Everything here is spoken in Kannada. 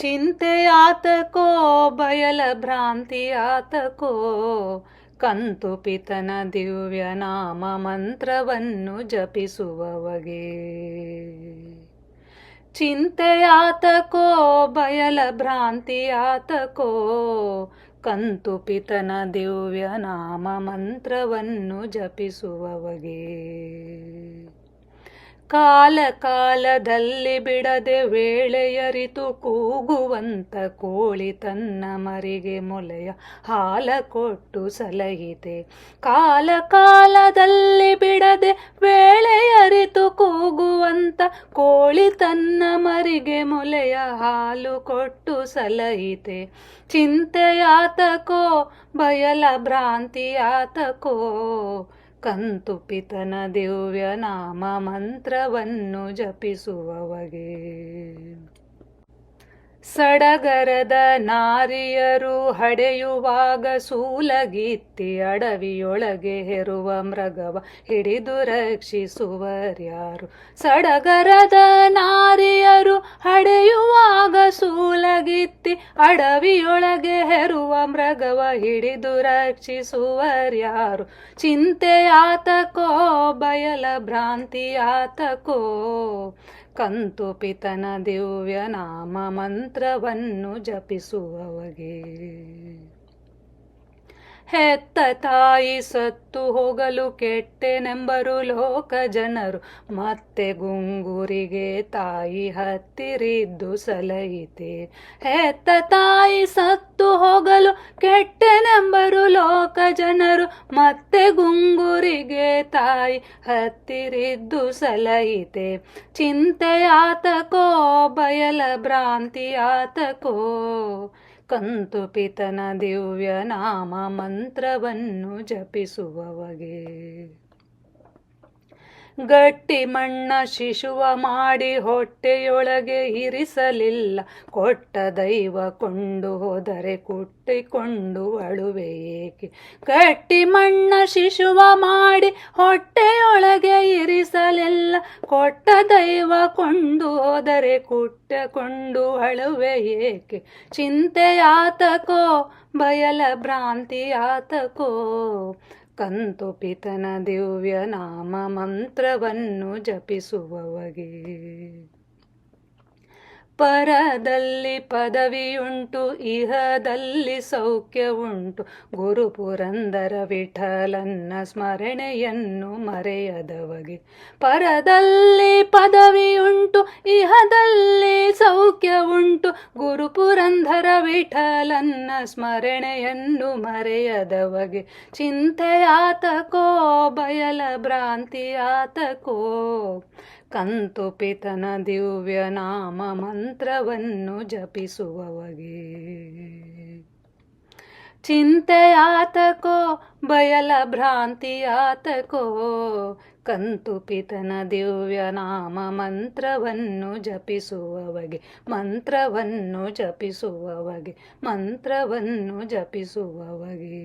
ಚಿಂತೆಯಾತಕೋ ಬಯಲ ಭ್ರಾಂತಿಯಾತಕೋ ಕಂತು ಪಿತನ ದಿವ್ಯ ನಾಮ ಮಂತ್ರವನ್ನು ಜಪಿಸುವವಗೆ. ಚಿಂತೆಯಾತಕೋ ಬಯಲ ಭ್ರಾಂತಿಯಾತಕೋ ಕಂತು ಪಿತನ ದಿವ್ಯ ನಾಮ ಮಂತ್ರವನ್ನು ಜಪಿಸುವವಗೆ. ಕಾಲ ಕಾಲದಲ್ಲಿ ಬಿಡದೆ ವೇಳೆಯರಿತು ಕೂಗುವಂತ ಕೋಳಿ ತನ್ನ ಮರಿಗೆ ಮೊಲೆಯ ಹಾಲ ಕೊಟ್ಟು ಸಲಹಿತೆ. ಕಾಲ ಕಾಲದಲ್ಲಿ ಬಿಡದೆ ವೇಳೆಯರಿತು ಕೂಗುವಂತ ಕೋಳಿ ತನ್ನ ಮರಿಗೆ ಮೊಲೆಯ ಹಾಲು ಕೊಟ್ಟು ಸಲಹಿತೆ. ಚಿಂತೆಯಾತಕೋ ಬಯಲ ಭ್ರಾಂತಿಯಾತಕೋ ಕಂತು ಪಿತನ ದಿವ್ಯ ನಾಮ ಮಂತ್ರವನ್ನು ಜಪಿಸುವವಗೆ. ಸಡಗರದ ನಾರಿಯರು ಹಡೆಯುವಾಗ ಸೂಲಗಿತ್ತಿ ಅಡವಿಯೊಳಗೆ ಹೆರುವ ಮೃಗವ ಹಿಡಿದು ರಕ್ಷಿಸುವರ್ಯಾರು. ಸಡಗರದ ನಾರಿಯರು ಹಡೆಯುವಾಗ ಸೂಲಗಿತ್ತಿ ಅಡವಿಯೊಳಗೆ ಹೆರುವ ಮೃಗವ ಹಿಡಿದು ರಕ್ಷಿಸುವರ್ಯಾರು. ಚಿಂತೆಯಾತಕೋ ಬಯಲ ಭ್ರಾಂತಿಯಾತಕೋ ಕಂತು ಪಿತನ ದಿವ್ಯ ನಾಮ ಮಂತ್ರವನ್ನು ಜಪಿಸುವವಗೆ. ಹೆತ್ತ ತಾಯಿ ಸತ್ತು ಹೋಗಲು ಕೆಟ್ಟೆನೆಂಬರು ಲೋಕ ಜನರು, ಮತ್ತೆ ಗುಂಗುರಿಗೆ ತಾಯಿ ಹತ್ತಿರಿದ್ದು ಸಲಹಿತೆ. ಹೆತ್ತ ತಾಯಿ ಸತ್ತು ಹೋಗಲು ಕೆಟ್ಟೆನೆಂಬರು ಲೋಕ ಜನರು, ಮತ್ತೆ ಗುಂಗುರಿಗೆ ತಾಯಿ ಹತ್ತಿರಿದ್ದು ಸಲಹಿತೆ. ಚಿಂತೆಯಾತಕೋ ಬಯಲ ಭ್ರಾಂತಿಯಾತಕೋ ಕಂತು ಪಿತನ ದಿವ್ಯ ನಾಮ ಮಂತ್ರವನ್ನು ಜಪಿಸುವವಗೆ. ಗಟ್ಟಿ ಮಣ್ಣ ಶಿಶುವ ಮಾಡಿ ಹೊಟ್ಟೆಯೊಳಗೆ ಇರಿಸಲಿಲ್ಲ, ಕೊಟ್ಟ ದೈವ ಕೊಂಡು ಹೋದರೆ ಕುಟ್ಟಿಕೊಂಡು ಅಳುವೆ ಏಕೆ. ಗಟ್ಟಿ ಮಣ್ಣ ಶಿಶುವ ಮಾಡಿ ಹೊಟ್ಟೆಯೊಳಗೆ ಇರಿಸಲಿಲ್ಲ, ಕೊಟ್ಟ ದೈವ ಕೊಂಡು ಹೋದರೆ ಕುಟ್ಟಕೊಂಡು ಅಳುವೆ ಏಕೆ. ಚಿಂತೆಯಾತಕೋ ಬಯಲ ಭ್ರಾಂತಿಯಾತಕೋ ಕಂತು ಪಿತನ ದಿವ್ಯ ನಾಮ ಮಂತ್ರವನ್ನು ಜಪಿಸುವವಗೆ. ಪರದಲ್ಲಿ ಪದವಿಯುಂಟು ಇಹದಲ್ಲಿ ಸೌಖ್ಯವುಂಟು, ಗುರು ಪುರಂದರ ವಿಠಲನ್ನ ಸ್ಮರಣೆಯನ್ನು ಮರೆಯದವಗೆ. ಪರದಲ್ಲಿ ಪದವಿಯುಂಟು ಇಹದಲ್ಲಿ ಸೌಖ್ಯವುಂಟು, ಗುರು ಪುರಂದರ ವಿಠಲನ್ನ ಸ್ಮರಣೆಯನ್ನು ಮರೆಯದವಗೆ. ಚಿಂತೆಯಾತಕೋ ಬಯಲ ಭ್ರಾಂತಿಯಾತಕೋ ಕಂತು ಪಿತನ ದಿವ್ಯ ನಾಮ ಮಂತ್ರವನ್ನು ಜಪಿಸುವವಗೆ. ಚಿಂತೆಯಾತಕೋ ಬಯಲ ಭ್ರಾಂತಿಯಾತಕೋ ಕಂತು ಪಿತನ ದಿವ್ಯ ನಾಮ ಮಂತ್ರವನ್ನು ಜಪಿಸುವವಗೆ. ಮಂತ್ರವನ್ನು ಜಪಿಸುವವಗೆ, ಮಂತ್ರವನ್ನು ಜಪಿಸುವವಗೆ.